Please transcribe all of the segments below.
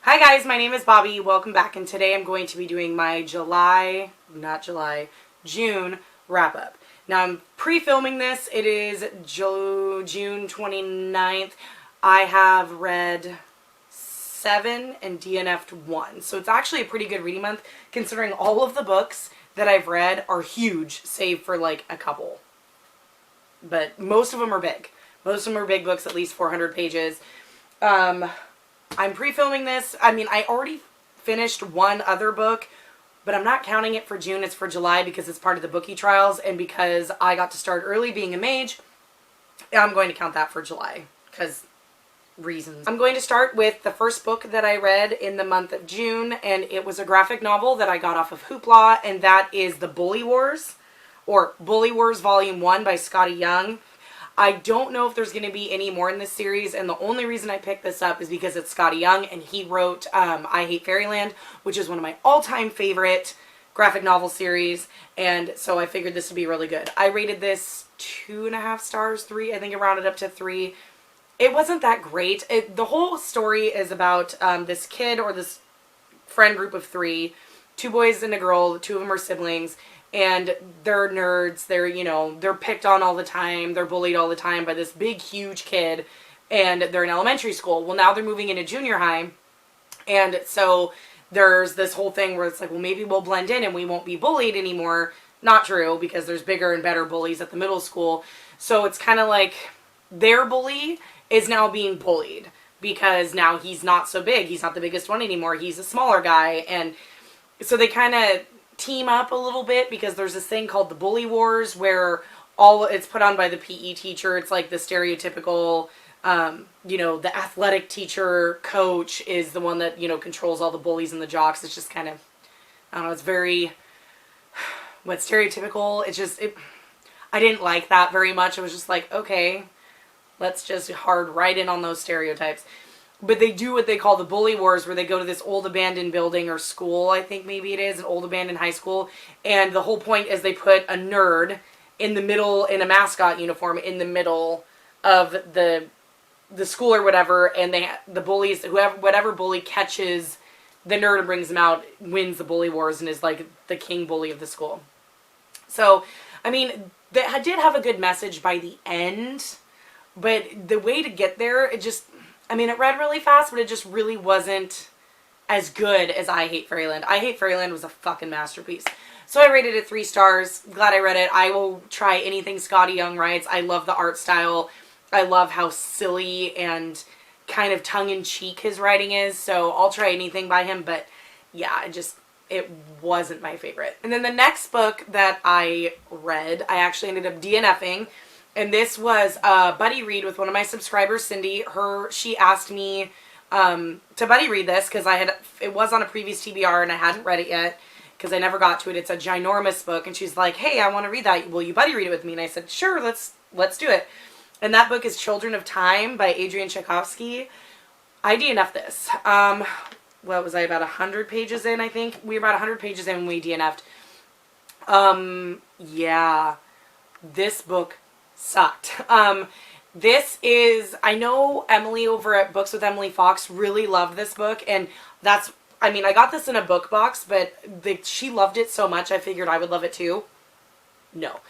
Hi guys, my name is Bobby. Welcome back, and today I'm going to be doing my June wrap-up. Now I'm pre-filming this. It is June 29th. I have read 7 and DNF'd 1. So it's actually a pretty good reading month considering all of the books that I've read are huge, save for like a couple. But most of them are big. Most of them are big books, at least 400 pages. I'm pre-filming this. I mean, I already finished one other book, but I'm not counting it for June. It's for July because it's part of the bookie trials, and because I got to start early being a mage, I'm going to count that for July because reasons. I'm going to start with the first book that I read in the month of June, and it was a graphic novel that I got off of Hoopla, and that is The Bully Wars, or Bully Wars Volume 1 by Scotty Young. I don't know if there's going to be any more in this series, and the only reason I picked this up is because it's Scotty Young, and he wrote I Hate Fairyland, which is one of my all-time favorite graphic novel series, and so I figured this would be really good. I rated this 2.5 stars, 3. I think it rounded up to 3. It wasn't that great. The whole story is about this kid, or this friend group of 3, 2 boys and a girl, 2 of them are siblings, and they're nerds. They're, they're picked on all the time. They're bullied all the time by this big, huge kid. And they're in elementary school. Well, now they're moving into junior high. And so there's this whole thing where it's like, well, maybe we'll blend in and we won't be bullied anymore. Not true, because there's bigger and better bullies at the middle school. So it's kind of like their bully is now being bullied. Because now he's not so big. He's not the biggest one anymore. He's a smaller guy. And so they kind of team up a little bit because there's this thing called the Bully Wars where it's put on by the PE teacher. It's like the stereotypical, the athletic teacher coach is the one that, controls all the bullies and the jocks. It's just kind of, I don't know, it's very, stereotypical. It's just, I didn't like that very much. It was just like, okay, let's just hard right in on those stereotypes. But they do what they call the Bully Wars, where they go to this old abandoned building or school, I think maybe it is, an old abandoned high school. And the whole point is they put a nerd in the middle, in a mascot uniform, in the middle of the school or whatever. And the bullies, whatever bully catches the nerd and brings him out, wins the Bully Wars and is like the king bully of the school. So, I mean, they did have a good message by the end. But the way to get there, it read really fast, but it just really wasn't as good as I Hate Fairyland. I Hate Fairyland was a fucking masterpiece. So I rated it 3 stars. Glad I read it. I will try anything Scotty Young writes. I love the art style. I love how silly and kind of tongue-in-cheek his writing is. So I'll try anything by him. But yeah, it wasn't my favorite. And then the next book that I read, I actually ended up DNFing. And this was a buddy read with one of my subscribers, Cindy. She asked me to buddy read this because it was on a previous TBR and I hadn't read it yet because I never got to it. It's a ginormous book, and she's like, "Hey, I want to read that. Will you buddy read it with me?" And I said, "Sure, let's do it." And that book is Children of Time by Adrian Tchaikovsky. I DNF'd this. What was I, about 100 pages in? I think we were about 100 pages in when we DNF'd. Yeah, this book sucked. I know Emily over at Books with Emily Fox really loved this book, and I got this in a book box, but she loved it so much I figured I would love it too. No.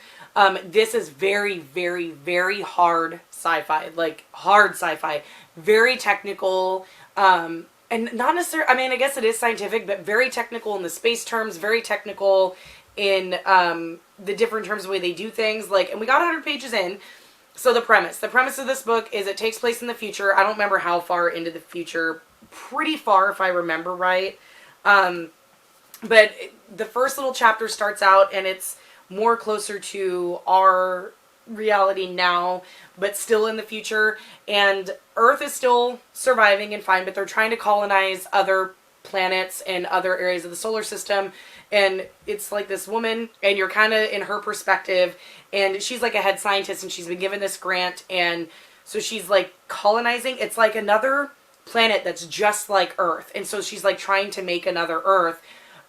This is very, very, very hard sci-fi, like hard sci-fi, very technical, and not necessarily, I guess it is scientific, but very technical in the space terms, very technical in the different terms of the way they do things, and we got 100 pages in. So the premise of this book is it takes place in the future. I don't remember how far into the future, pretty far if I remember right, but the first little chapter starts out and it's more closer to our reality now, but still in the future, and Earth is still surviving and fine, but they're trying to colonize other planets and other areas of the solar system. And it's like this woman, and you're kind of in her perspective, and she's like a head scientist, and she's been given this grant, and so she's like colonizing. It's like another planet that's just like Earth, and so she's like trying to make another Earth,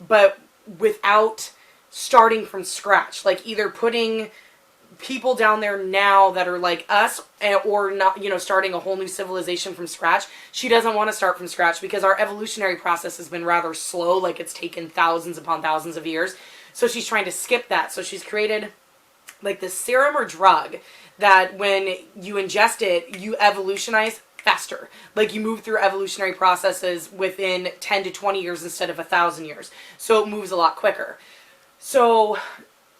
but without starting from scratch, like either putting people down there now that are like us, or not, you know, starting a whole new civilization from scratch. She doesn't want to start from scratch because our evolutionary process has been rather slow, like it's taken thousands upon thousands of years. So she's trying to skip that. So she's created like this serum or drug that when you ingest it, you evolutionize faster. Like you move through evolutionary processes within 10 to 20 years instead of 1,000 years. So it moves a lot quicker. So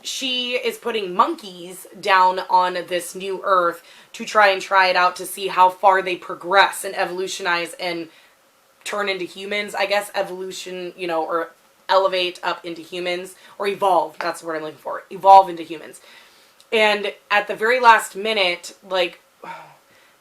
she is putting monkeys down on this new Earth to try it out to see how far they progress and evolutionize and turn into humans, I guess, evolution, you know, or elevate up into humans, or evolve, that's the word I'm looking for, evolve into humans. And at the very last minute, like,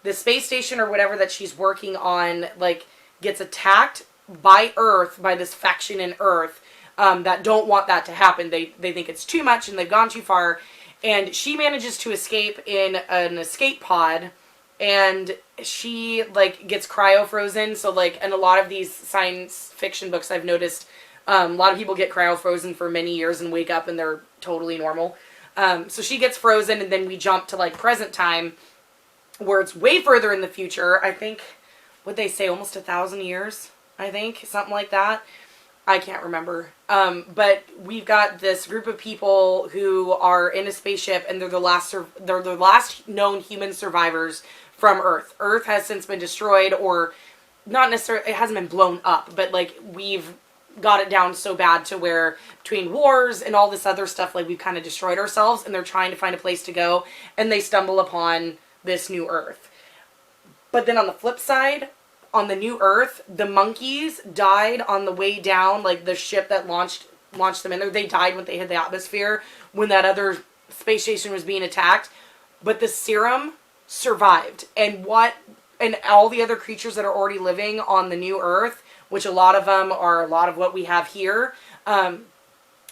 the space station or whatever that she's working on, like, gets attacked by Earth, by this faction in Earth, that don't want that to happen. They think it's too much and they've gone too far. And she manages to escape in an escape pod, and she, like, gets cryo-frozen. So, like, in a lot of these science fiction books I've noticed, a lot of people get cryo-frozen for many years and wake up and they're totally normal. So she gets frozen, and then we jump to, like, present time, where it's way further in the future. I think, what'd they say, almost 1,000 years? I think, something like that. I can't remember. But we've got this group of people who are in a spaceship, and they're the last known human survivors from Earth. Earth has since been destroyed, or not necessarily, it hasn't been blown up, but, like, we've got it down so bad to where between wars and all this other stuff, like, we've kind of destroyed ourselves, and they're trying to find a place to go, and they stumble upon this new Earth. But then on the flip side, on the new Earth, the monkeys died on the way down, like the ship that launched them in there. They died when they hit the atmosphere when that other space station was being attacked. But the serum survived. And all the other creatures that are already living on the new Earth, which a lot of them are a lot of what we have here,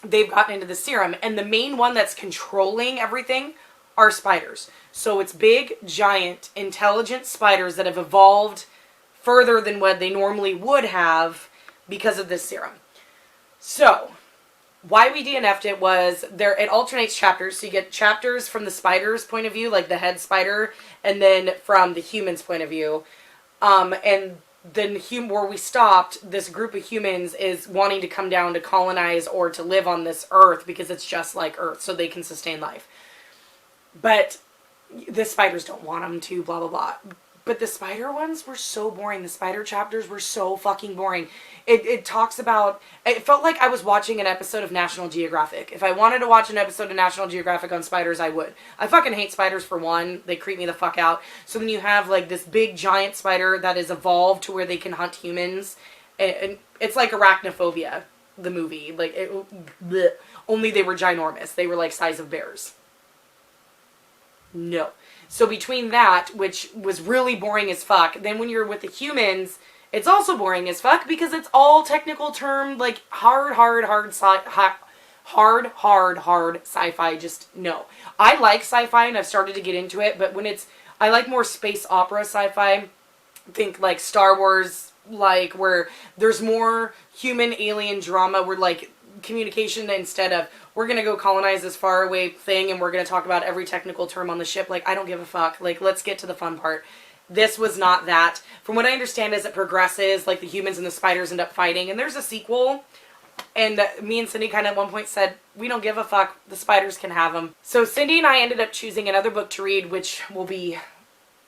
they've gotten into the serum. And the main one that's controlling everything are spiders. So it's big, giant, intelligent spiders that have evolved further than what they normally would have because of this serum. So, why we DNF'd it was, it alternates chapters. So you get chapters from the spider's point of view, like the head spider, and then from the human's point of view. And then where we stopped, this group of humans is wanting to come down to colonize or to live on this Earth because it's just like Earth, so they can sustain life. But the spiders don't want them to, blah, blah, blah. But the spider ones were so boring. The spider chapters were so fucking boring. It talks about... It felt like I was watching an episode of National Geographic. If I wanted to watch an episode of National Geographic on spiders, I would. I fucking hate spiders, for one. They creep me the fuck out. So then you have, like, this big giant spider that is evolved to where they can hunt humans. And it's like Arachnophobia, the movie. Like, bleh. Only they were ginormous. They were, like, size of bears. No. So between that, which was really boring as fuck, then when you're with the humans, it's also boring as fuck because it's all technical term, like hard sci-fi. Just no. I like sci-fi and I've started to get into it, but I like more space opera sci-fi. Think like Star Wars, like where there's more human alien drama, where like communication instead of we're gonna go colonize this faraway thing and we're gonna talk about every technical term on the ship. Like, I don't give a fuck. Like, let's get to the fun part. This was not that. From what I understand, as it progresses, like the humans and the spiders end up fighting, and there's a sequel. And me and Cindy kind of at one point said, we don't give a fuck. The spiders can have them. So Cindy and I ended up choosing another book to read, which will be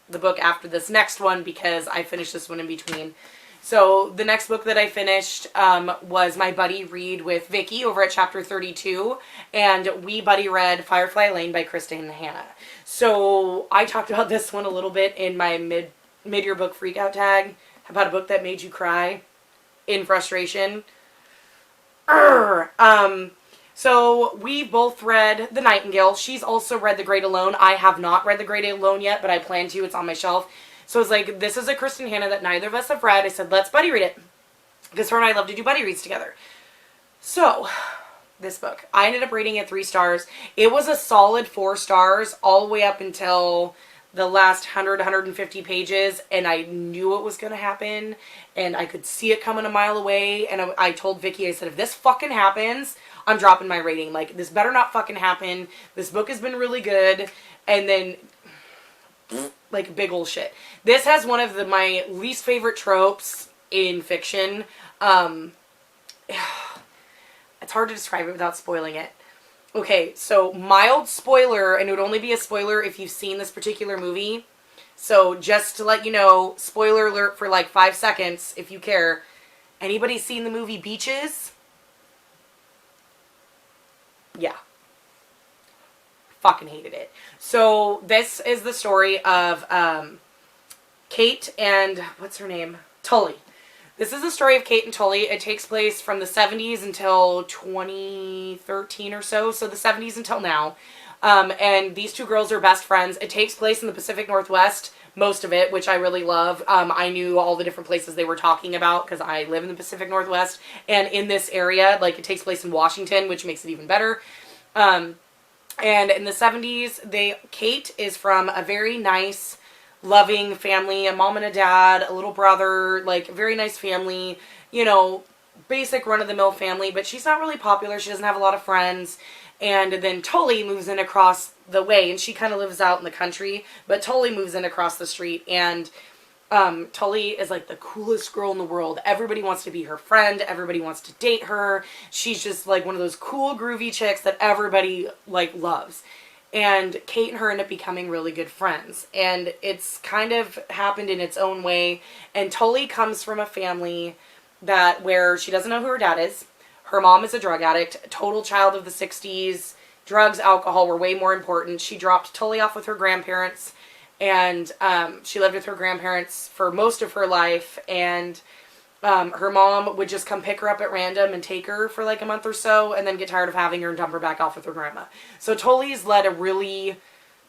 the book after this next one because I finished this one in between. So the next book that I finished was my buddy read with Vicky over at chapter 32, and we buddy read Firefly Lane by Kristen Hanna. So I talked about this one a little bit in my mid-year book freakout tag about a book that made you cry in frustration. So we both read The Nightingale. She's also read The Great Alone. I have not read The Great Alone yet, but I plan to. It's on my shelf. So it's like, this is a Kristen Hanna that neither of us have read. I said, let's buddy read it. Because her and I love to do buddy reads together. So, this book. I ended up rating it 3 stars. It was a solid 4 stars all the way up until the last 100, 150 pages, and I knew what was going to happen, and I could see it coming a mile away, and I told Vicky, I said, if this fucking happens, I'm dropping my rating. Like, this better not fucking happen. This book has been really good, and then, like, big ol' shit. This has one of my least favorite tropes in fiction. It's hard to describe it without spoiling it. Okay, so mild spoiler, and it would only be a spoiler if you've seen this particular movie. So just to let you know, spoiler alert for like 5 seconds, if you care. Anybody seen the movie Beaches? Yeah. Fucking hated it. So this is the story of Kate and, what's her name? Tully. This is the story of Kate and Tully. It takes place from the 70s until 2013 or so. So the 70s until now. And these two girls are best friends. It takes place in the Pacific Northwest, most of it, which I really love. I knew all the different places they were talking about because I live in the Pacific Northwest. And in this area, like, it takes place in Washington, which makes it even better. And in the 70s, Kate is from a very nice, loving family, a mom and a dad, a little brother, like, very nice family, you know, basic run-of-the-mill family, but she's not really popular. She doesn't have a lot of friends. And then Tully moves in across the way, and she kind of lives out in the country, but Tully moves in across the street, and Tully is like the coolest girl in the world. Everybody wants to be her friend. Everybody wants to date her. She's just like one of those cool, groovy chicks that everybody, like, loves. And Kate and her end up becoming really good friends. And it's kind of happened in its own way. And Tully comes from a family where she doesn't know who her dad is. Her mom is a drug addict, total child of the 60s. Drugs, alcohol were way more important. She dropped Tully off with her grandparents. And she lived with her grandparents for most of her life. And her mom would just come pick her up at random and take her for like a month or so, and then get tired of having her and dump her back off with her grandma. So Tully's led a really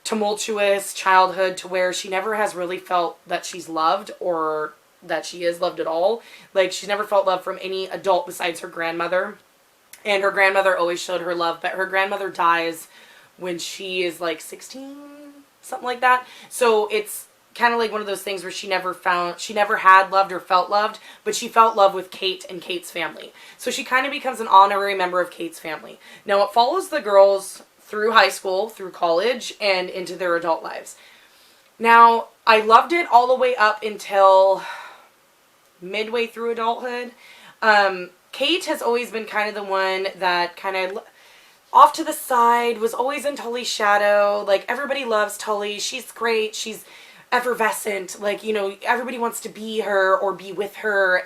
tumultuous childhood to where she never has really felt that she's loved or that she is loved at all. Like, she's never felt love from any adult besides her grandmother. And her grandmother always showed her love, but her grandmother dies when she is like 16, something like that. So it's kind of like one of those things where she never had loved or felt loved, but she felt love with Kate and Kate's family. So she kind of becomes an honorary member of Kate's family. Now, it follows the girls through high school, through college, and into their adult lives. Now, I loved it all the way up until midway through adulthood. Kate has always been kind of the one that kind of off to the side, was always in Tully's shadow. Like, everybody loves Tully. She's great. She's effervescent. Like, you know, everybody wants to be her or be with her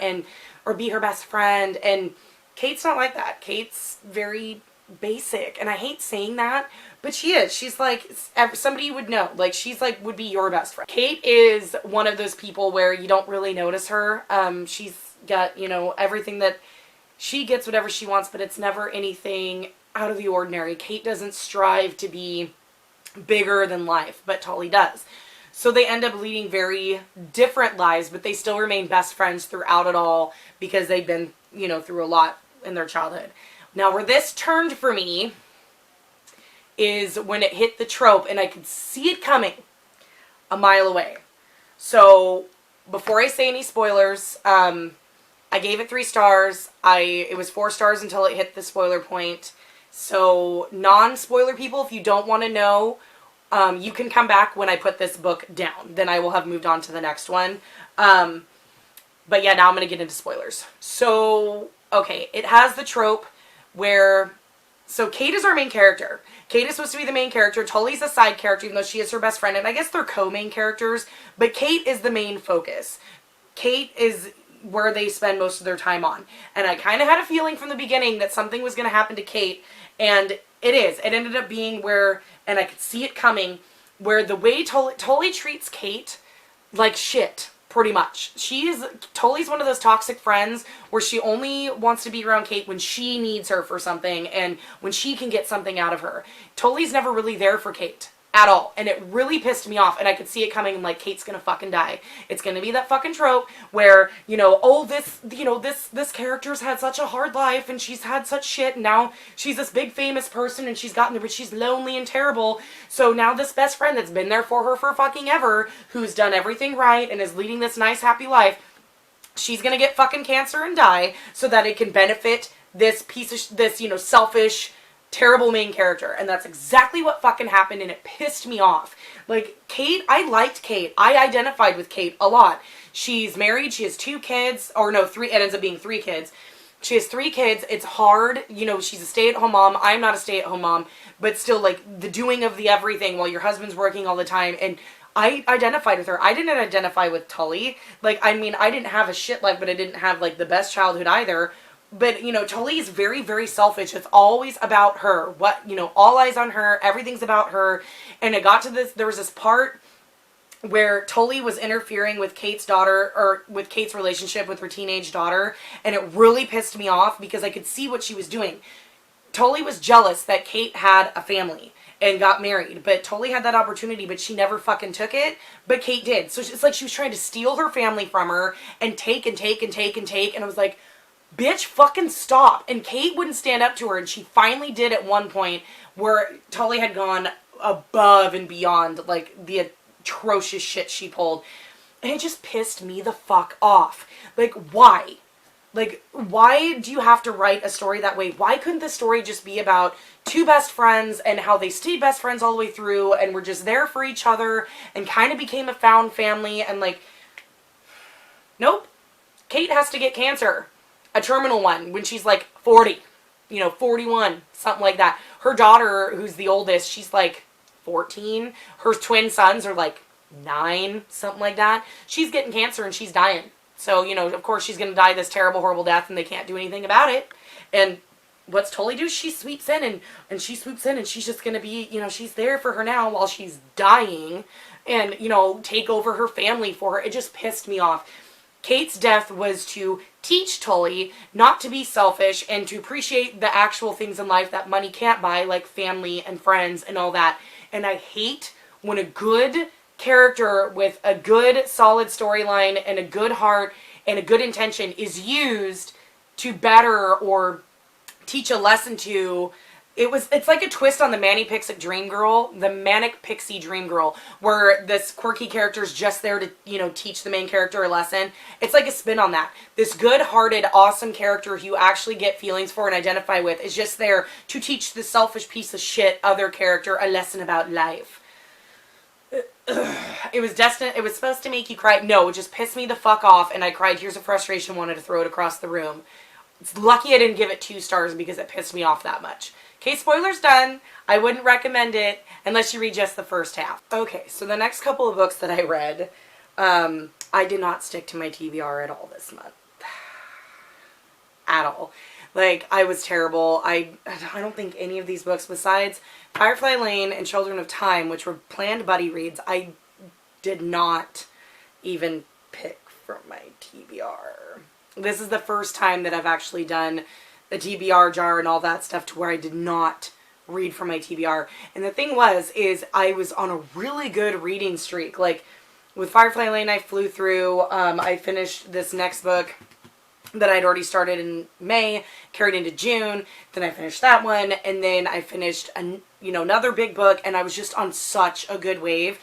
or be her best friend. And Kate's not like that. Kate's very basic. And I hate saying that, but she is. She's like, somebody you would know. Like, she's like, would be your best friend. Kate is one of those people where you don't really notice her. She's got, you know, everything that she gets, whatever she wants, but it's never anything out of the ordinary. Kate doesn't strive to be bigger than life, but Tully does. So they end up leading very different lives, but they still remain best friends throughout it all because they've been, you know, through a lot in their childhood. Now, where this turned for me is when it hit the trope, and I could see it coming a mile away. So before I say any spoilers, I gave it 3 stars. It was 4 stars until it hit the spoiler point. So non-spoiler people, if you don't want to know, you can come back when I put this book down. Then I will have moved on to the next one. But yeah, now I'm going to get into spoilers. So, okay, it has the trope where, so Kate is our main character. Kate is supposed to be the main character. Tully's a side character, even though she is her best friend. And I guess they're co-main characters, but Kate is the main focus. Kate is where they spend most of their time on. And I kind of had a feeling from the beginning that something was going to happen to Kate, and it is. It ended up being where, and I could see it coming, where the way Tully treats Kate like shit, pretty much. Tully's one of those toxic friends where she only wants to be around Kate when she needs her for something and when she can get something out of her. Tully's never really there for Kate. at all. And it really pissed me off, and I could see it coming. I'm like, Kate's gonna fucking die. It's gonna be that fucking trope where, you know, oh, this character's had such a hard life, and she's had such shit, and now she's this big famous person, and she's gotten there, but she's lonely and terrible. So now this best friend that's been there for her for fucking ever, who's done everything right and is leading this nice, happy life, she's gonna get fucking cancer and die so that it can benefit this selfish, terrible main character. And that's exactly what fucking happened, and it pissed me off. Like, Kate, I liked Kate. I identified with Kate a lot. She's married, she has 2 kids, or no, 3, it ends up being 3 kids. She has 3 kids, it's hard, you know, she's a stay-at-home mom, I'm not a stay-at-home mom, but still, like, the doing of the everything while your husband's working all the time, and I identified with her. I didn't identify with Tully. Like, I mean, I didn't have a shit life, but I didn't have, like, the best childhood either. But, you know, Tully is very, very selfish. It's always about her. What, you know, all eyes on her. Everything's about her. And it got to this, there was this part where Tully was interfering with Kate's daughter, or with Kate's relationship with her teenage daughter. And it really pissed me off because I could see what she was doing. Tully was jealous that Kate had a family and got married. But Tully had that opportunity, but she never fucking took it. But Kate did. So it's like she was trying to steal her family from her and take and take and take and take. And I was like, bitch, fucking stop. And Kate wouldn't stand up to her, and she finally did at one point where Tully had gone above and beyond, like, the atrocious shit she pulled. And it just pissed me the fuck off. Like, why? Like, why do you have to write a story that way? Why couldn't the story just be about 2 best friends and how they stayed best friends all the way through and were just there for each other and kind of became a found family? And, like, nope. Kate has to get cancer. A terminal one when she's like 40, you know, 41, something like that. Her daughter, who's the oldest, she's like 14. Her twin sons are like 9, something like that. She's getting cancer and she's dying. So, you know, of course she's going to die this terrible, horrible death, and they can't do anything about it. And what's Tully do? She sweeps in and she swoops in, and she's just going to be, you know, she's there for her now while she's dying, and, you know, take over her family for her. It just pissed me off. Kate's death was to teach Tully not to be selfish and to appreciate the actual things in life that money can't buy, like family and friends and all that. And I hate when a good character with a good, solid storyline and a good heart and a good intention is used to better or teach a lesson to. It's like a twist on the Manic Pixie Dream Girl, where this quirky character is just there to, you know, teach the main character a lesson. It's like a spin on that. This good-hearted, awesome character who you actually get feelings for and identify with is just there to teach the selfish piece of shit other character a lesson about life. It was destined. It was supposed to make you cry. No, it just pissed me the fuck off, and I cried tears of frustration, wanted to throw it across the room. It's lucky I didn't give it 2 stars because it pissed me off that much. Okay, spoilers done. I wouldn't recommend it unless you read just the first half. Okay, so the next couple of books that I read, I did not stick to my TBR at all this month. At all. Like, I was terrible. I don't think any of these books, besides Firefly Lane and Children of Time, which were planned buddy reads, I did not even pick from my TBR. This is the first time that I've actually done the TBR jar and all that stuff to where I did not read from my TBR. And the thing is I was on a really good reading streak. Like, with Firefly Lane, I flew through. I finished this next book that I'd already started in May, carried into June. Then I finished that one, and then I finished another big book, and I was just on such a good wave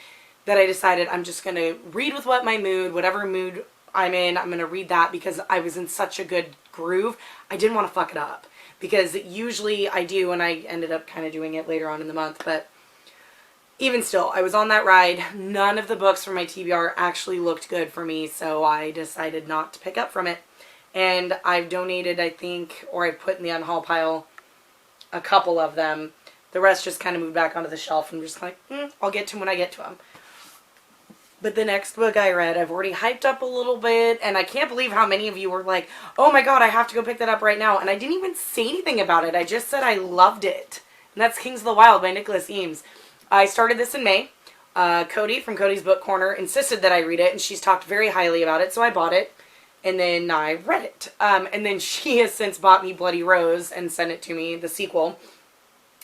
that I decided I'm just going to read with whatever mood I'm in, I'm going to read that because I was in such a good groove. I didn't want to fuck it up because usually I do, and I ended up kind of doing it later on in the month, but even still, I was on that ride. None of the books from my TBR actually looked good for me, so I decided not to pick up from it. And I've donated, I think, or I've put in the unhaul pile a couple of them. The rest just kind of moved back onto the shelf and just like, I'll get to them when I get to them. But the next book I read, I've already hyped up a little bit, and I can't believe how many of you were like, oh my god, I have to go pick that up right now. And I didn't even say anything about it. I just said I loved it. And that's Kings of the Wild by Nicholas Eames. I started this in May. Cody from Cody's Book Corner insisted that I read it, and she's talked very highly about it, so I bought it. And then I read it. And then she has since bought me Bloody Rose and sent it to me, the sequel.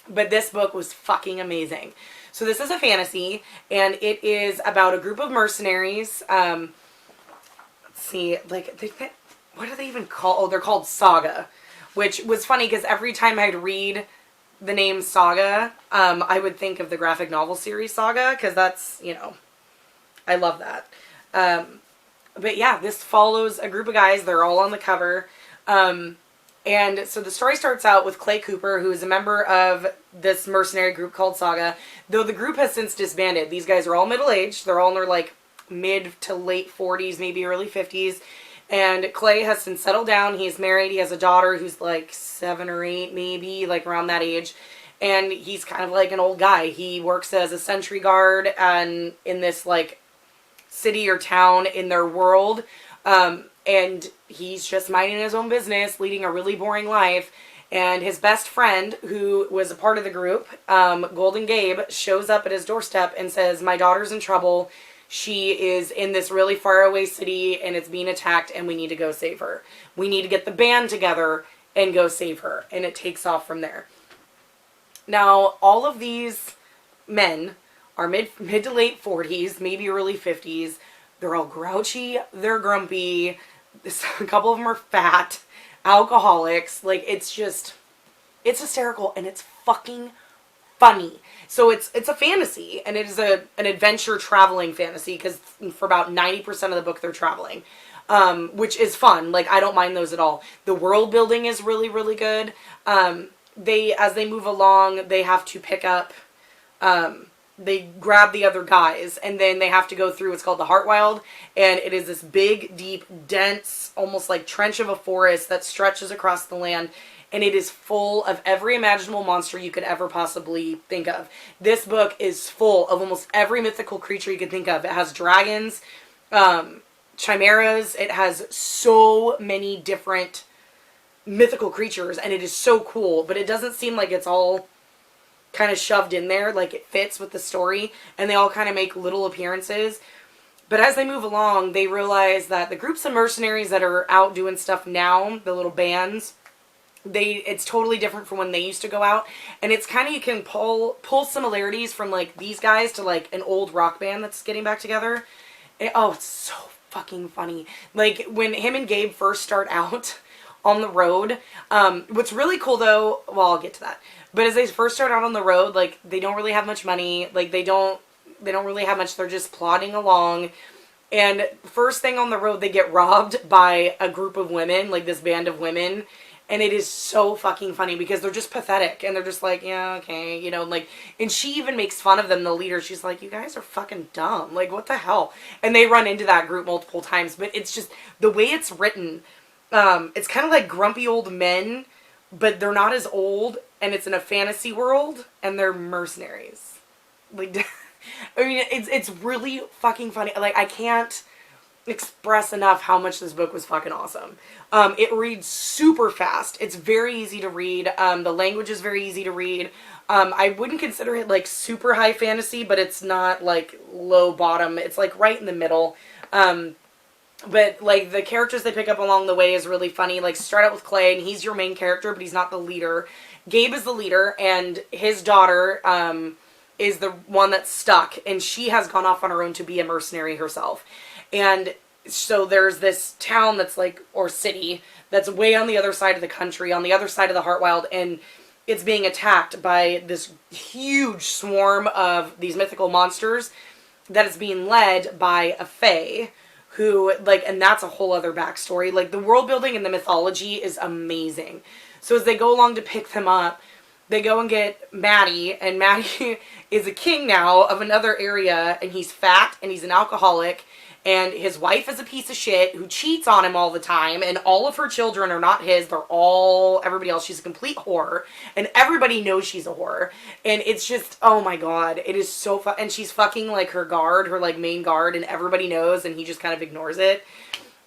But this book was fucking amazing. So this is a fantasy, and it is about a group of mercenaries. Let's see, like, what do they even call? Oh, they're called Saga, which was funny because every time I'd read the name Saga, I would think of the graphic novel series Saga, because that's, you know, I love that. But yeah, this follows a group of guys. They're all on the cover. And so the story starts out with Clay Cooper, who is a member of this mercenary group called Saga, though the group has since disbanded. These guys are all middle-aged. They're all in their, like, mid to late 40s, maybe early 50s. And Clay has since settled down. He's married. He has a daughter who's, like, 7 or 8, maybe, like, around that age. And he's kind of like an old guy. He works as a sentry guard and in this, like, city or town in their world. And he's just minding his own business, leading a really boring life. And his best friend, who was a part of the group, Golden Gabe, shows up at his doorstep and says, my daughter's in trouble. She is in this really faraway city and it's being attacked and we need to go save her. We need to get the band together and go save her. And it takes off from there. Now, all of these men are mid to late 40s, maybe early 50s. They're all grouchy. They're grumpy. A couple of them are fat, alcoholics. Like, it's hysterical, and it's fucking funny. So it's a fantasy, and it is an adventure traveling fantasy, because for about 90% of the book they're traveling, which is fun. Like, I don't mind those at all. The world building is really, really good. As they move along, they have to pick up, they grab the other guys, and then they have to go through what's called the Heartwild, and it is this big, deep, dense, almost like trench of a forest that stretches across the land, and it is full of every imaginable monster you could ever possibly think of. This book is full of almost every mythical creature you could think of. It has dragons, chimeras, it has so many different mythical creatures, and it is so cool, but it doesn't seem like it's all kind of shoved in there, like it fits with the story, and they all kind of make little appearances. But as they move along, they realize that the groups of mercenaries that are out doing stuff now, the little bands, it's totally different from when they used to go out, and it's kind of, you can pull similarities from like these guys to like an old rock band that's getting back together. It's so fucking funny. Like when him and Gabe first start out on the road, what's really cool though, well, I'll get to that. But as they first start out on the road, like, they don't really have much money. Like, they don't really have much. They're just plodding along. And first thing on the road, they get robbed by a group of women, like this band of women. And it is so fucking funny because they're just pathetic. And they're just like, yeah, okay, you know, like, and she even makes fun of them, the leader. She's like, you guys are fucking dumb. Like, what the hell? And they run into that group multiple times. But it's just, the way it's written, it's kind of like grumpy old men, but they're not as old. And it's in a fantasy world, and they're mercenaries. Like, I mean, it's really fucking funny. Like, I can't express enough how much this book was fucking awesome. It reads super fast. It's very easy to read. The language is very easy to read. I wouldn't consider it, like, super high fantasy, but it's not, like, low bottom. It's, like, right in the middle. But, like, the characters they pick up along the way is really funny. Like, start out with Clay, and he's your main character, but he's not the leader. Gabe is the leader, and his daughter is the one that's stuck, and she has gone off on her own to be a mercenary herself. And so there's this town that's like, or city, that's way on the other side of the country, on the other side of the Heartwild, and it's being attacked by this huge swarm of these mythical monsters that is being led by a fae, who, like, and that's a whole other backstory. Like, the world building and the mythology is amazing. So as they go along to pick them up, they go and get Maddie, and Maddie is a king now of another area, and he's fat, and he's an alcoholic, and his wife is a piece of shit who cheats on him all the time, and all of her children are not his, they're all everybody else. She's a complete whore, and everybody knows she's a whore, and it's just, oh my god, it is so fun, and she's fucking, like, her guard, her, like, main guard, and everybody knows, and he just kind of ignores it.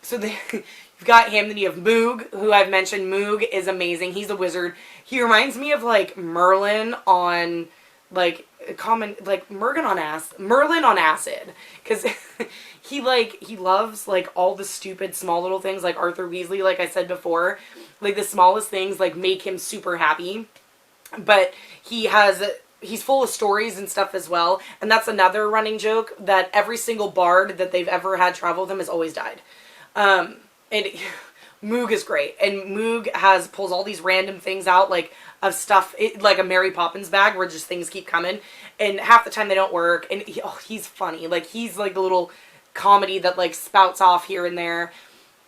So you've got him, then you have Moog, who I've mentioned. Moog is amazing. He's a wizard. He reminds me of, like, Merlin on, like, Merlin on acid. Because he loves, like, all the stupid small little things, like Arthur Weasley, like I said before. Like, the smallest things, like, make him super happy. But he he's full of stories and stuff as well. And that's another running joke, that every single bard that they've ever had travel with him has always died. And Moog is great, and Moog pulls all these random things out, like of stuff, like a Mary Poppins bag where just things keep coming, and half the time they don't work. And he's funny, like he's like the little comedy that like spouts off here and there.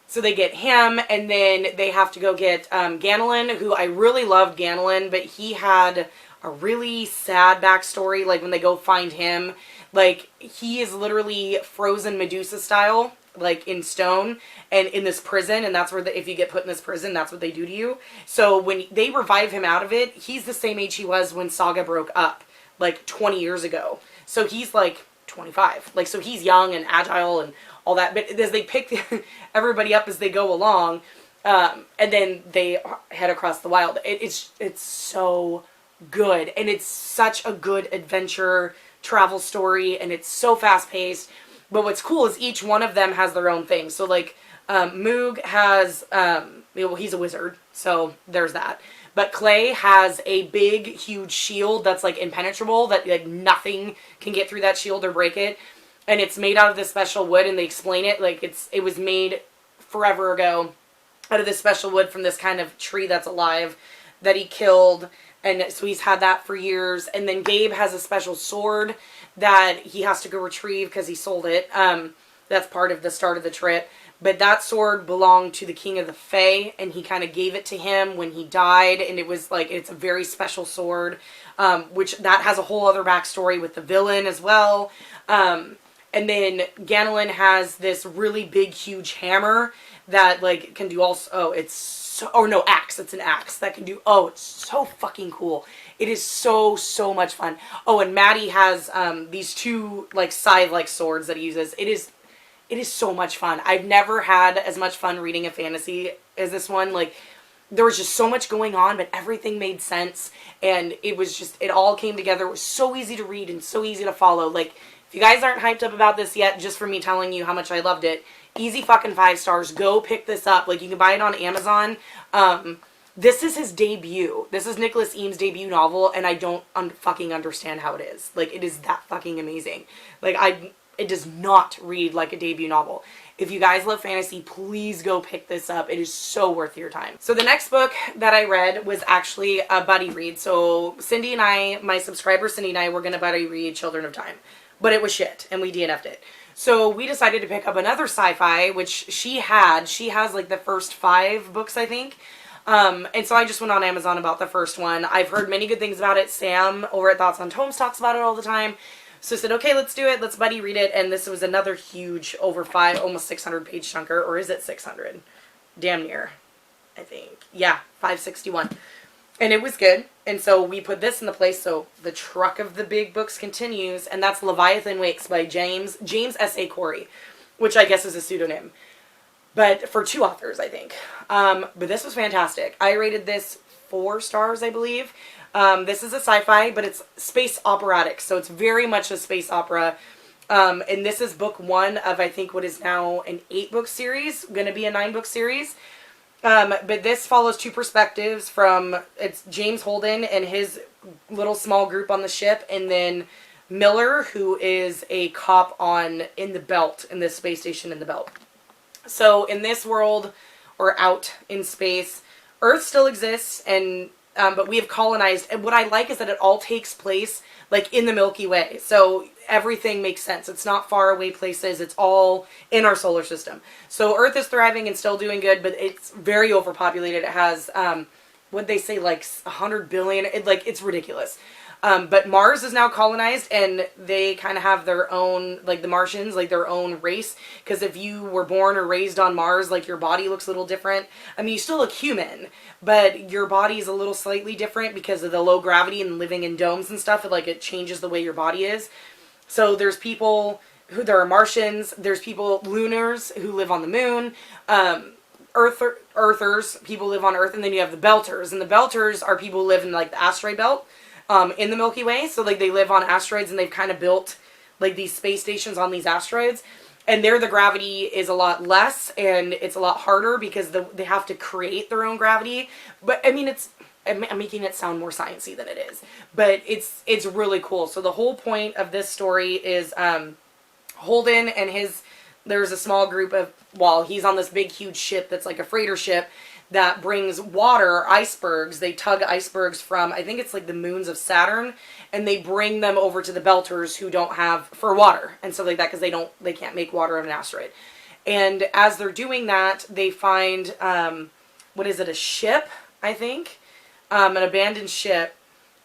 So they get him, and then they have to go get Ganelin, who I really loved Ganelin, but he had a really sad backstory. Like when they go find him, like he is literally frozen Medusa style, like in stone, and in this prison, and that's where if you get put in this prison, that's what they do to you. So when they revive him out of it, he's the same age he was when Saga broke up, like 20 years ago. So he's like 25, like, so he's young and agile and all that. But as they pick everybody up as they go along, and then they head across the wild, it's so good, and it's such a good adventure travel story, and it's so fast paced. But what's cool is each one of them has their own thing. So like Moog has, well, he's a wizard, so there's that. But Clay has a big, huge shield that's like impenetrable, that like nothing can get through that shield or break it. And it's made out of this special wood, and they explain it like it was made forever ago out of this special wood from this kind of tree that's alive that he killed. And so he's had that for years. And then Gabe has a special sword that he has to go retrieve because he sold it. That's part of the start of the trip. But that sword belonged to the King of the Fae, and he kind of gave it to him when he died. And it was like, it's a very special sword, which that has a whole other backstory with the villain as well. And then Ganelin has this really big, huge hammer that like can do all, axe. It's an axe that can do, it's so fucking cool. It is so much fun. Oh, and Maddie has these two like scythe-like swords that he uses. It is so much fun. I've never had as much fun reading a fantasy as this one. Like, there was just so much going on, but everything made sense, and it all came together. It was so easy to read and so easy to follow. Like, if you guys aren't hyped up about this yet, just for me telling you how much I loved it, easy fucking 5 stars. Go pick this up. Like, you can buy it on Amazon. This is his debut. This is Nicholas Eames' debut novel, and I don't fucking understand how it is. Like, it is that fucking amazing. Like, it does not read like a debut novel. If you guys love fantasy, please go pick this up. It is so worth your time. So the next book that I read was actually a buddy read. So Cindy and I, my subscriber Cindy and I, were going to buddy read Children of Time. But it was shit, and we DNF'd it. So we decided to pick up another sci-fi, which she has like the first 5 books, I think. And so I just went on Amazon about the first one. I've heard many good things about it. Sam over at Thoughts on Tomes talks about it all the time. So I said, okay, let's do it. Let's buddy read it. And this was another huge, almost 600 page chunker. Or is it 600? Damn near, I think. Yeah, 561. And it was good. And so we put this in the place. So the truck of the big books continues. And that's Leviathan Wakes by James S.A. Corey, which I guess is a pseudonym. But for 2 authors, I think. But this was fantastic. I rated this 4 stars, I believe. This is a sci-fi, but it's space operatic, so it's very much a space opera. And this is book 1 of, I think, what is now an 8-book series, going to be a 9-book series. But this follows 2 perspectives from, it's James Holden and his little small group on the ship, and then Miller, who is a cop in the Belt, in this space station in the Belt. So in this world, or out in space, Earth still exists, and but we have colonized, and what I like is that it all takes place like in the Milky Way. So everything makes sense. It's not far away places. It's all in our solar system. So Earth is thriving and still doing good, but it's very overpopulated. It has, what'd they say, like 100 billion? It's ridiculous. But Mars is now colonized, and they kind of have their own, like the Martians, like their own race. Because if you were born or raised on Mars, like your body looks a little different. I mean, you still look human, but your body is a little slightly different because of the low gravity and living in domes and stuff. It changes the way your body is. So there are Martians, there's people, lunars, who live on the moon, Earthers, people live on Earth, and then you have the Belters. And the Belters are people who live in like the asteroid belt. In the Milky Way, so like they live on asteroids, and they've kind of built like these space stations on these asteroids, and there the gravity is a lot less, and it's a lot harder because they have to create their own gravity. But I mean, I'm making it sound more sciencey than it is, but it's really cool. So the whole point of this story is Holden and there's a small group of, well, he's on this big huge ship that's like a freighter ship that brings water, icebergs. They tug icebergs from, I think it's like the moons of Saturn, and they bring them over to the Belters who don't have, for water and stuff like that, because they can't make water on an asteroid. And as they're doing that, they find, a ship, I think, an abandoned ship.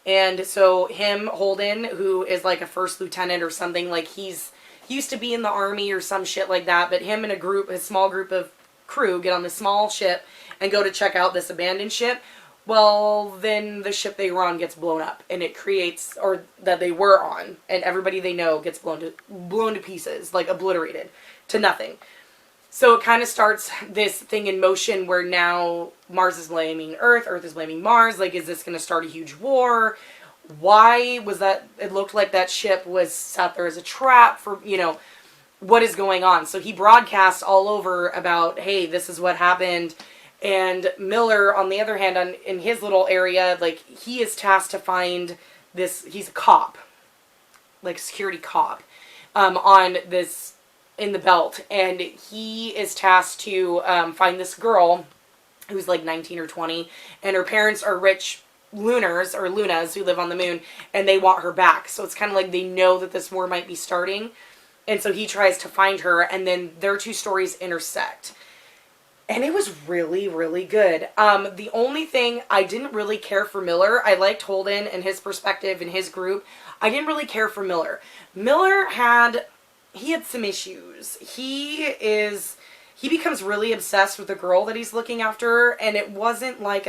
And so Holden, who is like a first lieutenant or something, like he used to be in the army or some shit like that, but him and a small group of crew get on this small ship and go to check out this abandoned ship. Well, then the ship they were on gets blown up, and it creates, or that they were on, and everybody they know gets blown to pieces, like obliterated to nothing. So it kind of starts this thing in motion where now Mars is blaming Earth is blaming Mars. Like, is this going to start a huge war? Why was that? It looked like that ship was set there as a trap for, what is going on? So he broadcasts all over about, hey, this is what happened. And Miller, on the other hand, in his little area, like, he is tasked to find this, he's a cop, like security cop, on this, in the belt. And he is tasked to find this girl who's like 19 or 20, and her parents are rich Lunas who live on the moon, and they want her back. So it's kind of like they know that this war might be starting, and so he tries to find her, and then their two stories intersect. And it was really, really good. The only thing, I didn't really care for Miller. I liked Holden and his perspective and his group. I didn't really care for Miller. Miller had some issues. He becomes really obsessed with the girl that he's looking after, and it wasn't like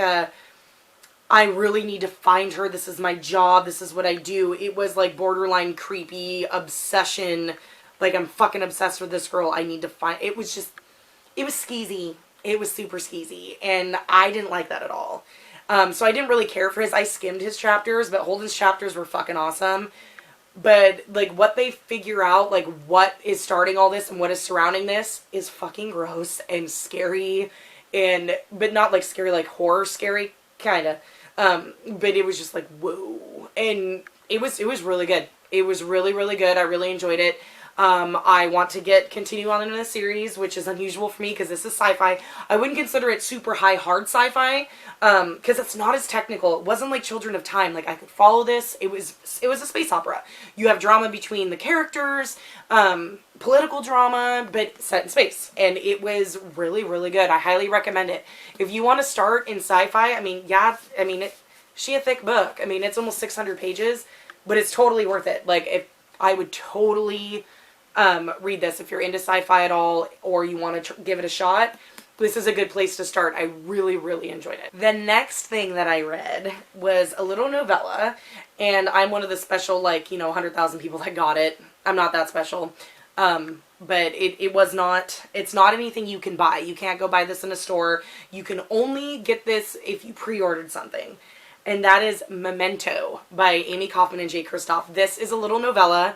I really need to find her, this is my job, this is what I do. It was like borderline creepy obsession, like I'm fucking obsessed with this girl, I need to find, it was skeezy. It was super skeezy, and I didn't like that at all. So I didn't really care for I skimmed his chapters, but Holden's chapters were fucking awesome. But, like, what they figure out, like, what is starting all this and what is surrounding this is fucking gross and scary, but not, like, scary, like, horror scary, kinda. But it was just like, whoa. And it was really good. It was really, really good. I really enjoyed it. I want to continue on in the series, which is unusual for me because this is sci-fi. I wouldn't consider it super hard sci-fi, because it's not as technical. It wasn't like Children of Time. Like, I could follow this. It was a space opera. You have drama between the characters, political drama, but set in space. And it was really, really good. I highly recommend it. If you want to start in sci-fi, she a thick book. I mean, it's almost 600 pages, but it's totally worth it. Like, I would totally read this if you're into sci-fi at all, or you want to give it a shot. This is a good place to start. I really, really enjoyed it. The next thing that I read was a little novella, and I'm one of the special, 100,000 people that got it. I'm not that special. But it's not anything you can buy. You can't go buy this in a store. You can only get this if you pre-ordered something. And that is Memento by Amy Kaufman and Jay Kristoff. This is a little novella.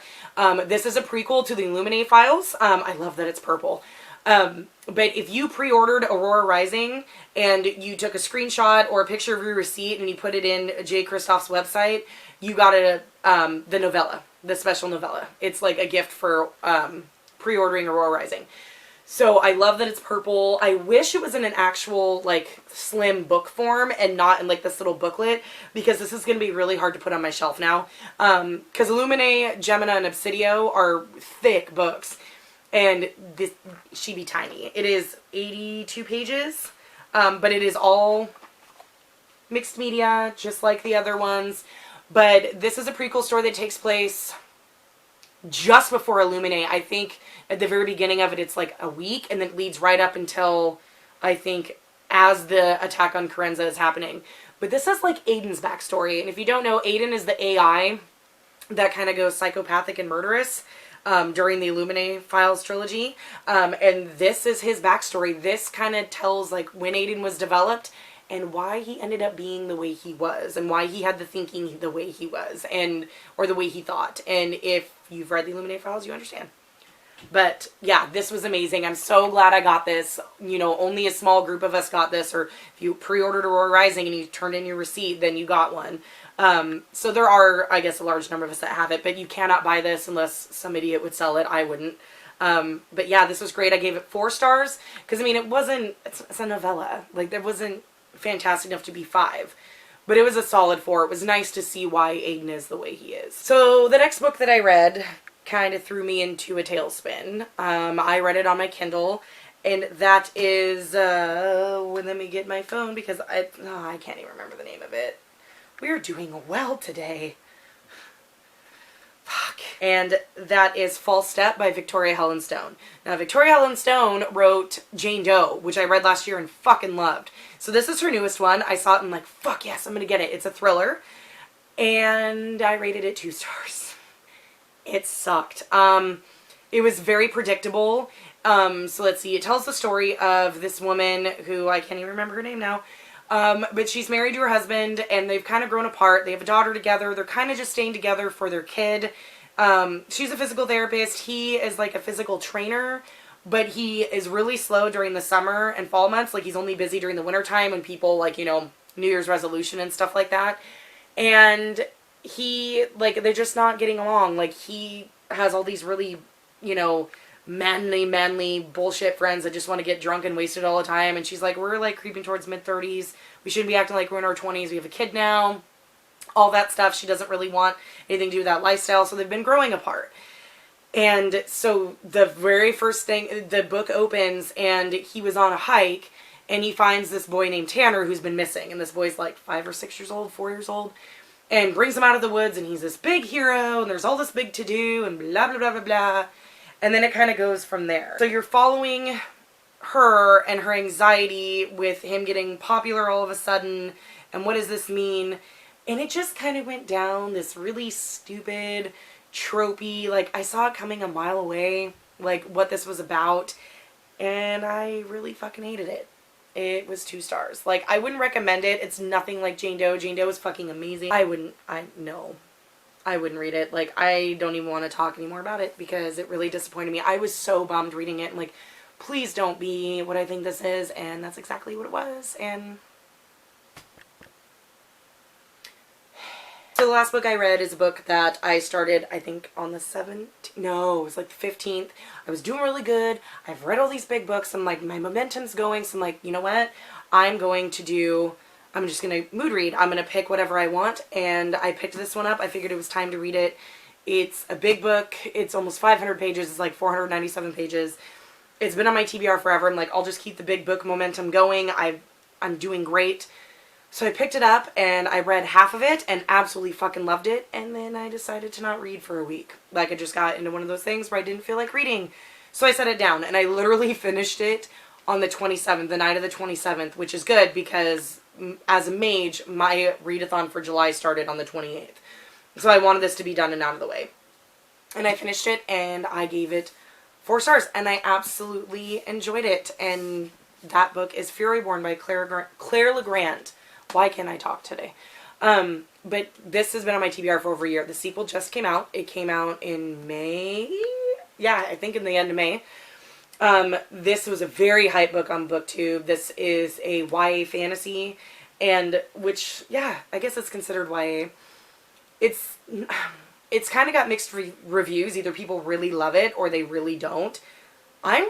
This is a prequel to the Illuminate files. I love that it's purple. But if you pre-ordered Aurora Rising and you took a screenshot or a picture of your receipt and you put it in Jay Kristoff's website, you got the novella, the special novella. It's like a gift for pre-ordering Aurora Rising. So I love that it's purple. I wish it was in an actual, slim book form and not in, this little booklet, because this is going to be really hard to put on my shelf now. Because Illuminae, Gemina, and Obsidio are thick books, and she'd be tiny. It is 82 pages, but it is all mixed media, just like the other ones. But this is a prequel story that takes place just before Illuminae. I think at the very beginning of it, it's like a week, and then it leads right up until, I think, as the attack on Carenza is happening. But this is Aiden's backstory, and if you don't know, Aiden is the AI that kind of goes psychopathic and murderous during the Illuminae Files trilogy, and this is his backstory. This kind of tells when Aiden was developed and why he ended up being the way he was, and why he had the thinking the way he was, or the way he thought. And if you've read the Illuminate Files, you understand. But yeah, this was amazing. I'm so glad I got this. You know, only a small group of us got this, or if you pre-ordered Aurora Rising and you turned in your receipt, then you got one. So there are, I guess, a large number of us that have it, but you cannot buy this unless some idiot would sell it. I wouldn't. But yeah, this was great. I gave it 4 stars because, I mean, it's a novella. Like, it wasn't fantastic enough to be 5. But it was a solid 4. It was nice to see why Aiden is the way he is. So the next book that I read kind of threw me into a tailspin. I read it on my Kindle, and that is, let me get my phone because I can't even remember the name of it. We're doing well today. Fuck. And that is False Step by Victoria Helen Stone. Now, Victoria Helen Stone wrote Jane Doe, which I read last year and fucking loved. So this is her newest one. I saw it and I'm like, fuck yes, I'm gonna get it. It's a thriller. And I rated it 2 stars. It sucked. It was very predictable. So let's see. It tells the story of this woman who, I can't even remember her name now. But she's married to her husband and they've kind of grown apart. They have a daughter together. They're kind of just staying together for their kid. She's a physical therapist. He is like a physical trainer, but he is really slow during the summer and fall months. Like, he's only busy during the winter time when people, like, you know, New Year's resolution and stuff like that. And they're just not getting along. Like, he has all these really, you know, manly bullshit friends that just want to get drunk and wasted all the time. And she's like, we're like creeping towards mid-30s. We shouldn't be acting like we're in our 20s. We have a kid now. All that stuff. She doesn't really want anything to do with that lifestyle. So they've been growing apart. And so the very first thing, the book opens and he was on a hike and he finds this boy named Tanner who's been missing. And this boy's like 5 or 6 years old, 4 years old. And brings him out of the woods and he's this big hero and there's all this big to-do and blah, blah, blah, blah, blah. And then it kind of goes from there. So you're following her and her anxiety with him getting popular all of a sudden. And what does this mean? And it just kind of went down this really stupid, tropey, like, I saw it coming a mile away, like, what this was about. And I really fucking hated it. It was 2 stars. Like, I wouldn't recommend it. It's nothing like Jane Doe. Jane Doe is fucking amazing. I wouldn't read it. Like, I don't even want to talk anymore about it because it really disappointed me. I was so bummed reading it and like, please don't be what I think this is. And that's exactly what it was. And so the last book I read is a book that I started, I think, on the 17th. No, it was like the 15th. I was doing really good. I've read all these big books. I'm like, my momentum's going. So I'm like, you know what? I'm just going to mood read. I'm going to pick whatever I want. And I picked this one up. I figured it was time to read it. It's a big book. It's almost 500 pages. It's like 497 pages. It's been on my TBR forever. I'm like, I'll just keep the big book momentum going. I'm doing great. So I picked it up and I read half of it and absolutely fucking loved it. And then I decided to not read for a week. Like, I just got into one of those things where I didn't feel like reading. So I set it down and I literally finished it on the 27th, the night of the 27th, which is good because as a mage, my readathon for July started on the 28th. So I wanted this to be done and out of the way. And I finished it and I gave it 4 stars and I absolutely enjoyed it. And that book is Furyborne by Claire Legrand. Why can't I talk today? But this has been on my TBR for over a year. The sequel just came out. It came out in May. Yeah, I think in the end of May. This was a very hype book on BookTube. This is a YA fantasy, and which, yeah, I guess it's considered YA. It's kind of got mixed reviews. Either people really love it or they really don't. I'm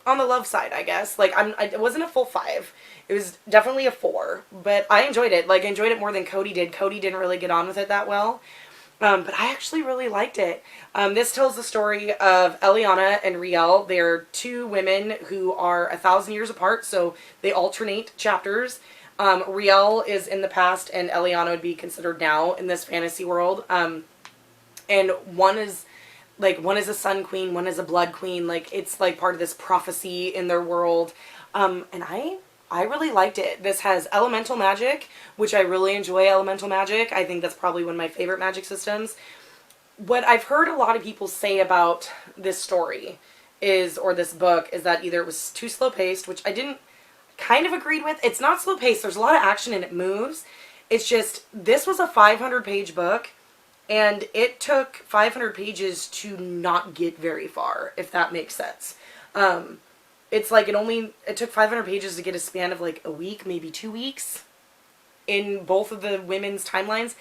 on the love side, I guess. Like, it wasn't a full 5. It was definitely a 4, but I enjoyed it. Like, I enjoyed it more than Cody did. Cody didn't really get on with it that well. But I actually really liked it. This tells the story of Eliana and Riel. They're 2 women who are 1,000 years apart, so they alternate chapters. Riel is in the past, and Eliana would be considered now in this fantasy world. And one is a sun queen, one is a blood queen. Like, it's like part of this prophecy in their world. And I really liked it. This has elemental magic, which I really enjoy elemental magic. I think that's probably one of my favorite magic systems. What I've heard a lot of people say about this story or this book is that either it was too slow paced, which I didn't kind of agreed with. It's not slow paced. There's a lot of action and it moves. It's just, this was a 500 page book And it took 500 pages to not get very far, if that makes sense. It's like it took 500 pages to get a span of like a week, maybe 2 weeks in both of the women's timelines.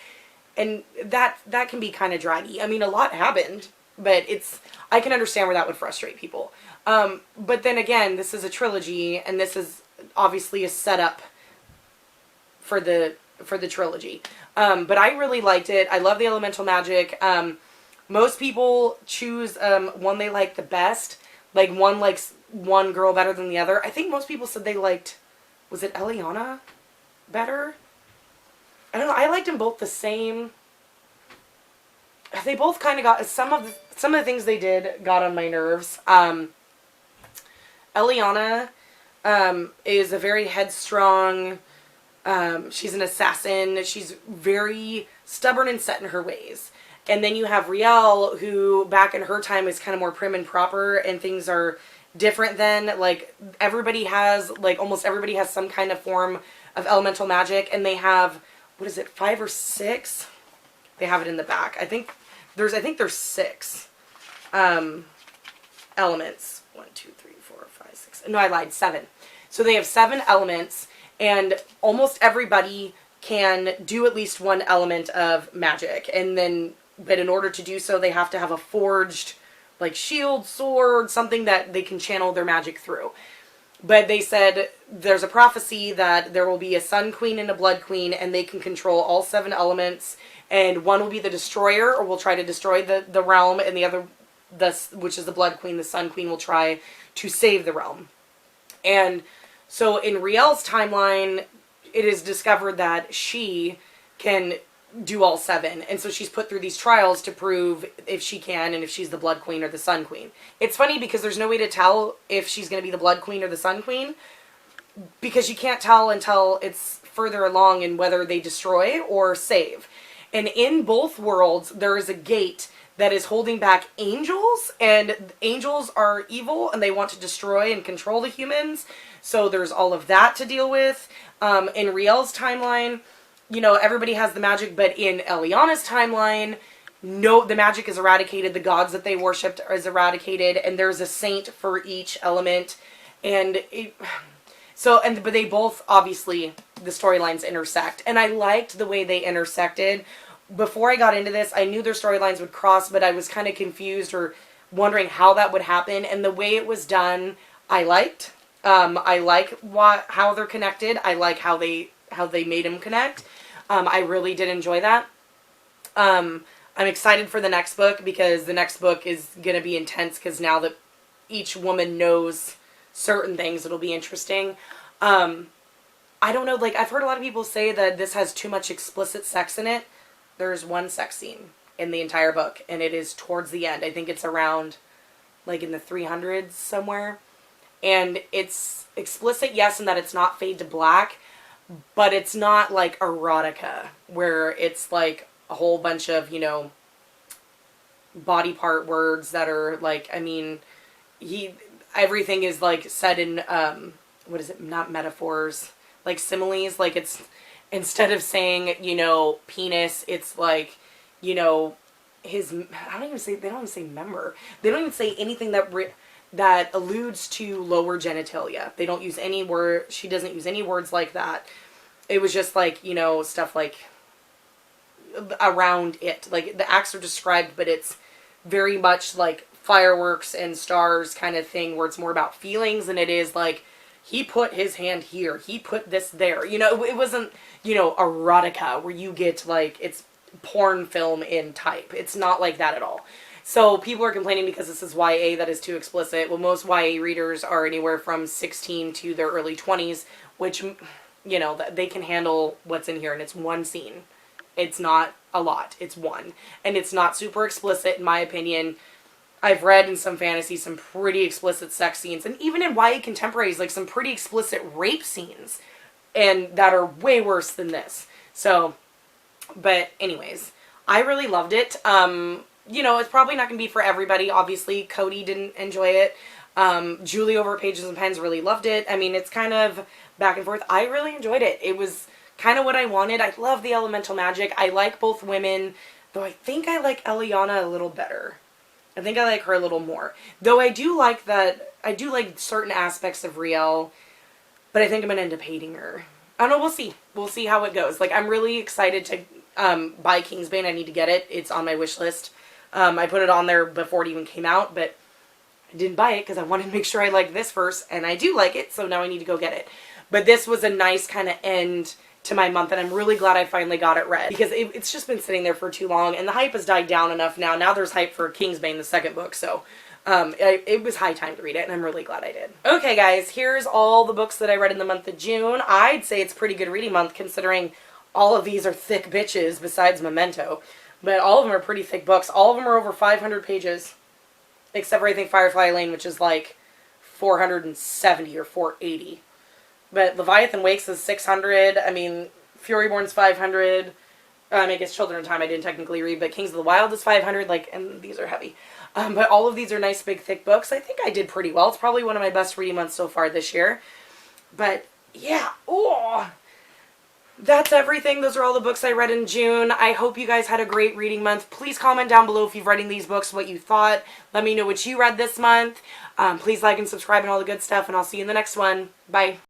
And that can be kind of draggy. I mean, a lot happened, but I can understand where that would frustrate people. But then again, this is a trilogy, and this is obviously a setup for the trilogy. But I really liked it. I love the elemental magic. Most people choose one they like the best. Like, one likes one girl better than the other. I think most people said they liked, was it Eliana better? I don't know. I liked them both the same. They both kind of got, some of the things they did got on my nerves. Eliana is a very headstrong, she's an assassin. She's very stubborn and set in her ways. And then you have Riel, who back in her time is kind of more prim and proper, and things are different then. Like, almost everybody has some kind of form of elemental magic, and they have, what is it, 5 or 6? They have it in the back. I think there's 6 elements. 1, 2, 3, 4, 5, 6. No, I lied. 7. So they have 7 elements, and almost everybody can do at least one element of magic. But in order to do so, they have to have a forged, like, shield, sword, something that they can channel their magic through. But they said there's a prophecy that there will be a sun queen and a blood queen, and they can control all 7 elements. And one will be the destroyer, or will try to destroy the realm, and the other, which is the blood queen, the sun queen, will try to save the realm. And so in Riel's timeline, it is discovered that she can do all 7. And so she's put through these trials to prove if she can, and if she's the blood queen or the sun queen. It's funny because there's no way to tell if she's going to be the blood queen or the sun queen, because you can't tell until it's further along in whether they destroy or save. And in both worlds, there is a gate that is holding back angels, and angels are evil, and they want to destroy and control the humans. So there's all of that to deal with. In Riel's timeline, everybody has the magic, but in Eliana's timeline, no, the magic is eradicated. The gods that they worshipped is eradicated, and there's a saint for each element. But they both, obviously, the storylines intersect. And I liked the way they intersected. Before I got into this, I knew their storylines would cross, but I was kind of confused or wondering how that would happen. And the way it was done, I liked. I like how they're connected. I like how they made them connect. I really did enjoy that. I'm excited for the next book, because the next book is going to be intense, because now that each woman knows certain things, it'll be interesting. I don't know, like, I've heard a lot of people say that this has too much explicit sex in it. There's one sex scene in the entire book, and it is towards the end. I think it's around, like, in the 300s somewhere. And it's explicit, yes, in that it's not fade to black, but it's not like erotica, where it's like a whole bunch of, body part words that are like, I mean, everything is like said in, what is it, not metaphors, like similes. Like, it's, instead of saying, penis, it's like, they don't even say member. They don't even say anything that alludes to lower genitalia. They don't use any word. She doesn't use any words like that. It was just like, stuff like around it. Like, the acts are described, but it's very much like fireworks and stars kind of thing, where it's more about feelings than it is like, he put his hand here, he put this there. It wasn't, erotica, where you get like, it's porn film in type. It's not like that at all. So people are complaining because this is YA that is too explicit. Well, most YA readers are anywhere from 16 to their early 20s, which, they can handle what's in here, and it's one scene. It's not a lot. It's one. And it's not super explicit, in my opinion. I've read in some fantasy some pretty explicit sex scenes, and even in YA contemporaries, like some pretty explicit rape scenes, and that are way worse than this. So, but anyways, I really loved it. It's probably not going to be for everybody. Obviously, Cody didn't enjoy it. Julie over Pages and Pens really loved it. I mean, it's kind of back and forth. I really enjoyed it. It was kind of what I wanted. I love the elemental magic. I like both women. Though I think I like Eliana a little better. I think I like her a little more. Though I do like certain aspects of Riel, but I think I'm going to end up hating her. I don't know, we'll see. We'll see how it goes. Like, I'm really excited to buy Kingsbane. I need to get it. It's on my wish list. I put it on there before it even came out, but I didn't buy it because I wanted to make sure I liked this first, and I do like it, so now I need to go get it. But this was a nice kind of end to my month, and I'm really glad I finally got it read, because it's just been sitting there for too long, and the hype has died down enough now. Now there's hype for Kingsbane, the second book, so it was high time to read it, and I'm really glad I did. Okay, guys, here's all the books that I read in the month of June. I'd say it's a pretty good reading month, considering all of these are thick bitches besides Memento, but all of them are pretty thick books. All of them are over 500 pages, except for, I think, Firefly Lane, which is like 470 or 480. But Leviathan Wakes is 600. I mean, Furyborne's 500. I guess Children of Time I didn't technically read, but Kings of the Wild is 500. Like, and these are heavy. But all of these are nice, big, thick books. I think I did pretty well. It's probably one of my best reading months so far this year. But, yeah. Oh, that's everything. Those are all the books I read in June. I hope you guys had a great reading month. Please comment down below if you've read these books, what you thought. Let me know what you read this month. Please like and subscribe and all the good stuff, and I'll see you in the next one. Bye.